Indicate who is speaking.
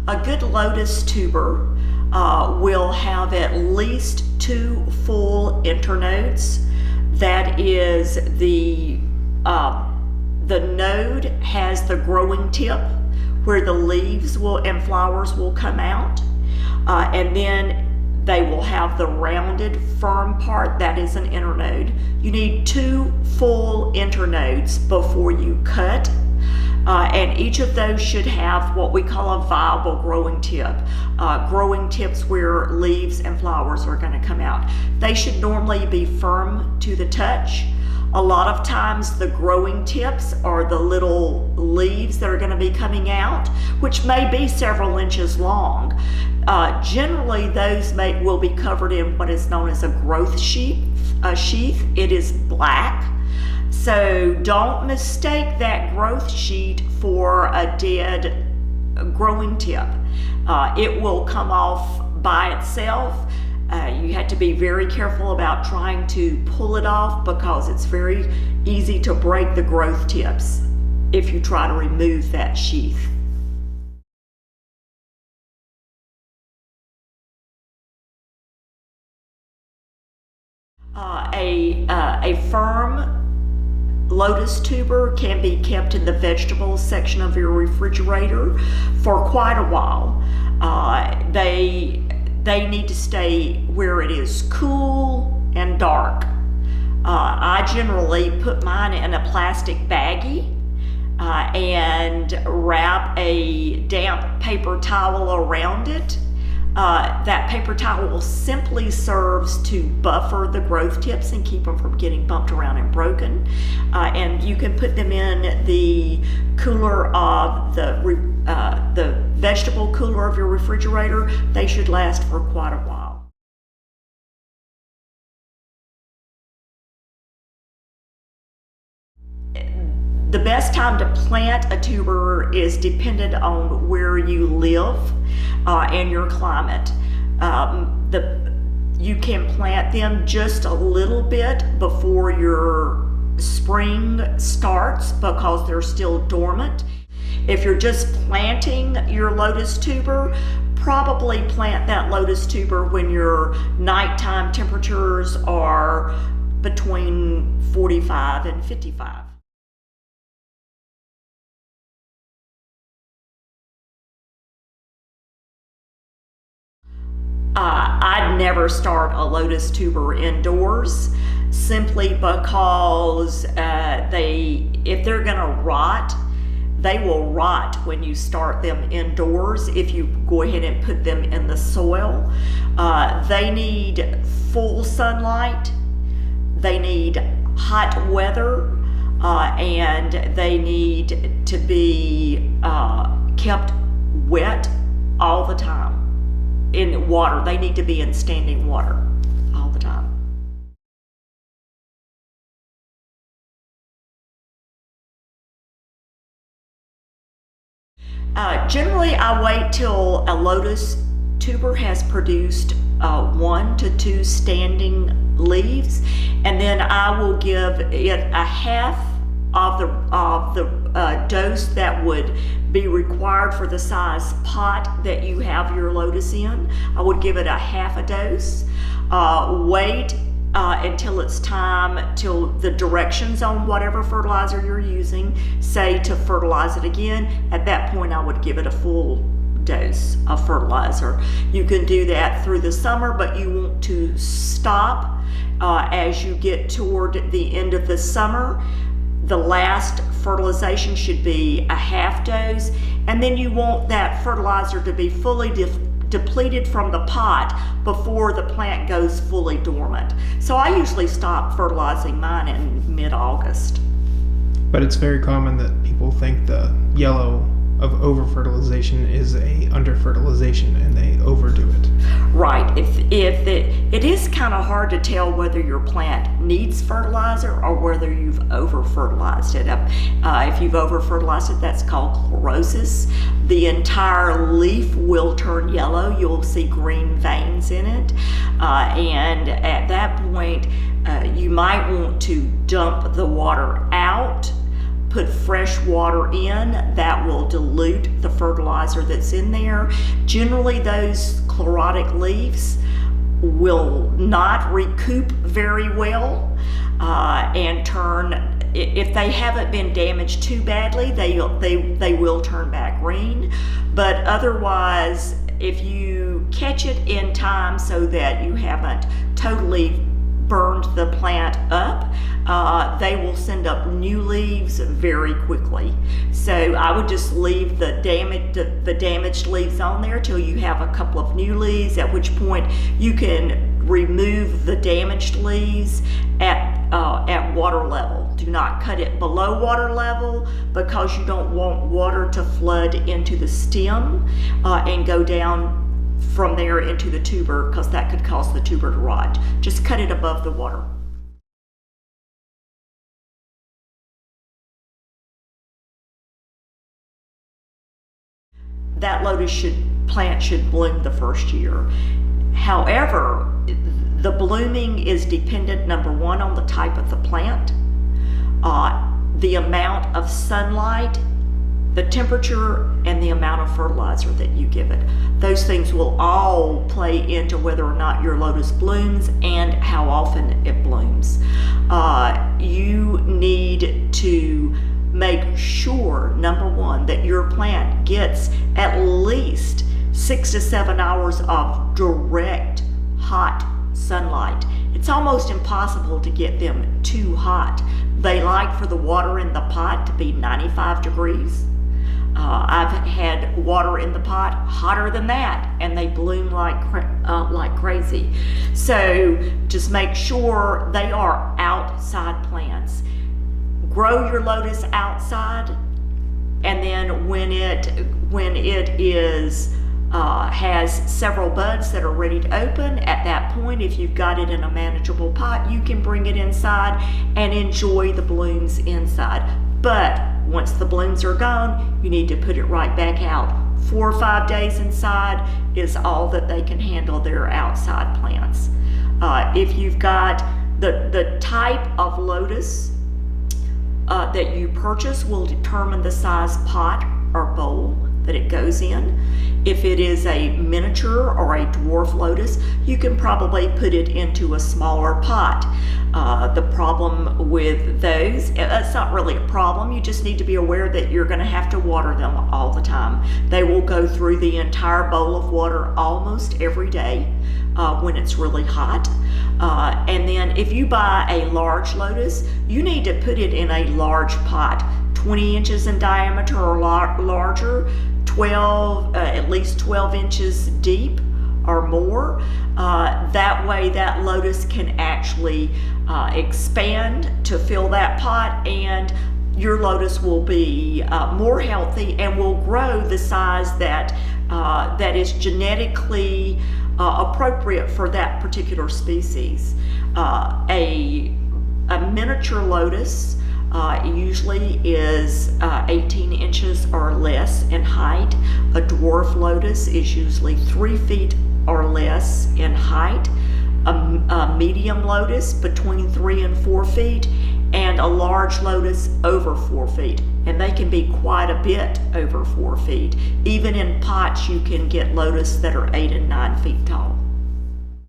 Speaker 1: A good lotus tuber will have at least 2 full internodes. That is, the node has the growing tip where the leaves and flowers will come out, and then they will have the rounded firm part. That is an internode. You need 2 full internodes before you cut, and each of those should have what we call a viable growing tip. Growing tips where leaves and flowers are going to come out. They should normally be firm to the touch. A lot of times the growing tips are the little leaves that are going to be coming out, which may be several inches long. Generally, those will be covered in what is known as a growth sheath. It is black. So don't mistake that growth sheet for a dead growing tip. It will come off by itself. You have to be very careful about trying to pull it off because it's very easy to break the growth tips if you try to remove that sheath. A firm lotus tuber can be kept in the vegetable section of your refrigerator for quite a while. They need to stay where it is cool and dark. I generally put mine in a plastic baggie and wrap a damp paper towel around it. That paper towel simply serves to buffer the growth tips and keep them from getting bumped around and broken. And you can put them in the cooler of the vegetable cooler of your refrigerator. They should last for quite a while. The best time to plant a tuber is dependent on where you live and your climate. You can plant them just a little bit before your spring starts because they're still dormant. If you're just planting your lotus tuber, probably plant that lotus tuber when your nighttime temperatures are between 45 and 55. I'd never start a lotus tuber indoors simply because if they're gonna rot, they will rot when you start them indoors if you go ahead and put them in the soil. They need full sunlight, they need hot weather, and they need to be kept wet all the time. In water, they need to be in standing water all the time. Generally, I wait till a lotus tuber has produced 1 to 2 standing leaves, and then I will give it a half of the dose that would be required for the size pot that you have your lotus in. I would give it a half a dose. Wait until it's time, till the directions on whatever fertilizer you're using say to fertilize it again. At that point, I would give it a full dose of fertilizer. You can do that through the summer, but you want to stop as you get toward the end of the summer. The last fertilization should be a half dose, and then you want that fertilizer to be fully depleted from the pot before the plant goes fully dormant. So I usually stop fertilizing mine in mid-August.
Speaker 2: But it's very common that people think the yellow of over-fertilization is a under-fertilization and they overdo it.
Speaker 1: Right. It is kind of hard to tell whether your plant needs fertilizer or whether you've over-fertilized it. If you've over-fertilized it, that's called chlorosis. The entire leaf will turn yellow. You'll see green veins in it. And at that point, you might want to dump the water out put fresh water in, that will dilute the fertilizer that's in there. Generally, those chlorotic leaves will not recoup very well and turn, if they haven't been damaged too badly, they will turn back green. But otherwise, if you catch it in time so that you haven't totally burned the plant up, they will send up new leaves very quickly. So I would just leave the damaged leaves on there till you have a couple of new leaves, at which point you can remove the damaged leaves at water level. Do not cut it below water level, because you don't want water to flood into the stem and go down from there into the tuber, because that could cause the tuber to rot. Just cut it above the water. That lotus plant should bloom the first year. However, the blooming is dependent, number one, on the type of the plant, the amount of sunlight, the temperature, and the amount of fertilizer that you give it. Those things will all play into whether or not your lotus blooms and how often it blooms. You need to make sure, number one, that your plant gets at least 6 to 7 hours of direct hot sunlight. It's almost impossible to get them too hot. They like for the water in the pot to be 95 degrees. I've had water in the pot hotter than that, and they bloom like crazy. So just make sure they are outside plants. Grow your lotus outside, and then when it is has several buds that are ready to open, at that point, if you've got it in a manageable pot, you can bring it inside and enjoy the blooms inside. But once the blooms are gone, you need to put it right back out. 4 or 5 days inside is all that they can handle their outside plants. If you've got the type of lotus that you purchase will determine the size pot or bowl that it goes in. If it is a miniature or a dwarf lotus, you can probably put it into a smaller pot. The problem with those, it's not really a problem, you just need to be aware that you're going to have to water them all the time. They will go through the entire bowl of water almost every day when it's really hot. And then if you buy a large lotus, you need to put it in a large pot, 20 inches in diameter or larger, at least 12 inches deep or more. That way that lotus can actually expand to fill that pot, and your lotus will be more healthy and will grow the size that is genetically appropriate for that particular species. A miniature lotus usually is 18 inches or less in height. A dwarf lotus is usually 3 feet or less in height. A medium lotus between 3 and 4 feet, and a large lotus over 4 feet. And they can be quite a bit over 4 feet. Even in pots, you can get lotus that are 8 and 9 feet tall.